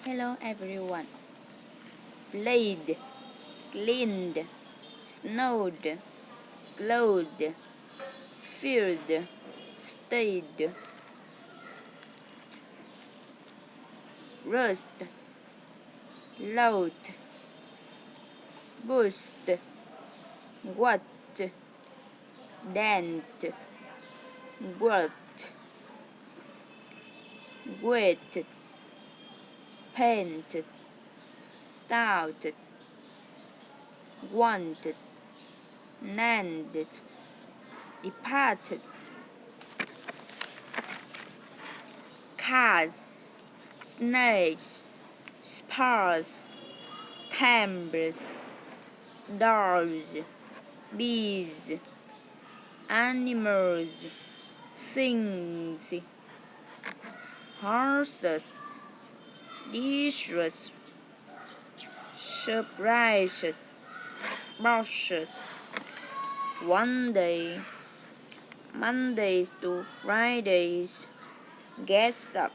Hello everyone. Played, cleaned, snowed, glowed, filled, stayed, rust, loud, boost, what, dent, what, wet, painted, started, wanted, landed, departed, cars, snakes, spars, stamps, doors, bees, animals, things, horses, dishes, surprises, brushes. One day, Mondays to Fridays, gets up,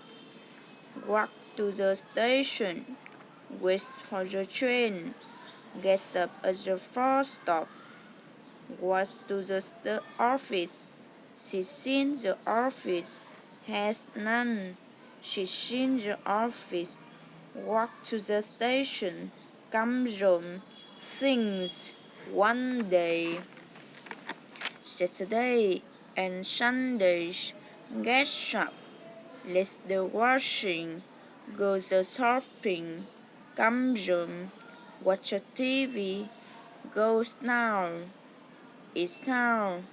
walk to the station, waits for the train, gets up at the first stop, walks to the office. She's seen the office, has none. She's seen the office, walk to the station, comes home, sings. One day, Saturday and Sundays, gets up, lets the washing, goes the shopping, comes home, watches TV, goes down, eats down,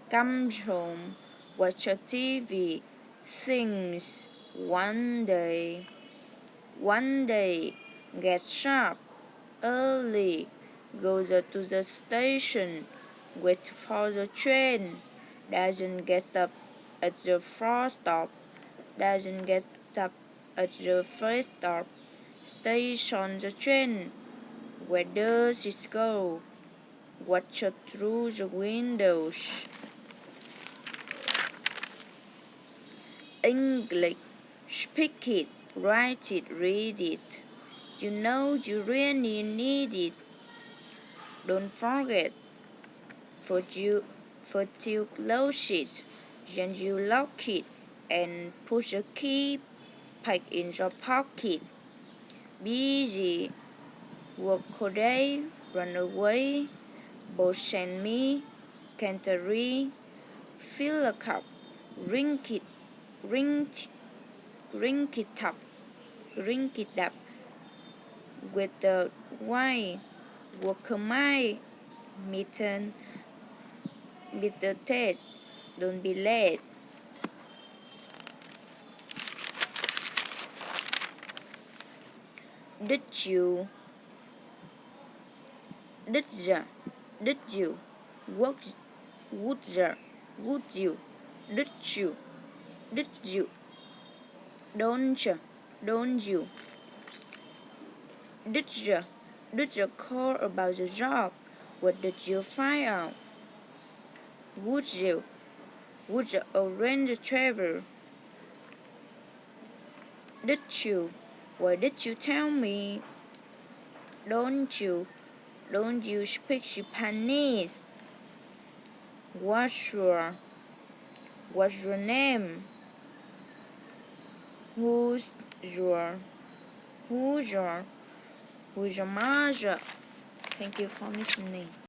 comes home, watches TV, sings. One day, gets up early, goes to the station, waits for the train, doesn't get up at the first stop, doesn't get up at the first stop, stays on the train. Where does it go? Watch through the windows. English, speak it, write it, read it. You know you really need it. Don't forget, for you close it, then you lock it and put the key back in your pocket. Busy, work all day, run away, both send me, Canterbury, fill a cup, ring it, ring it, ring it up with the wine, work a mile, mitten, with the Ted, don't be late. Did you, did you, what, would you, did you, don't you, did you call about the job, what did you find out, would you arrange the travel, did you, why did you tell me, don't you speak Japanese, what's your name, who's your mother. Thank you for listening.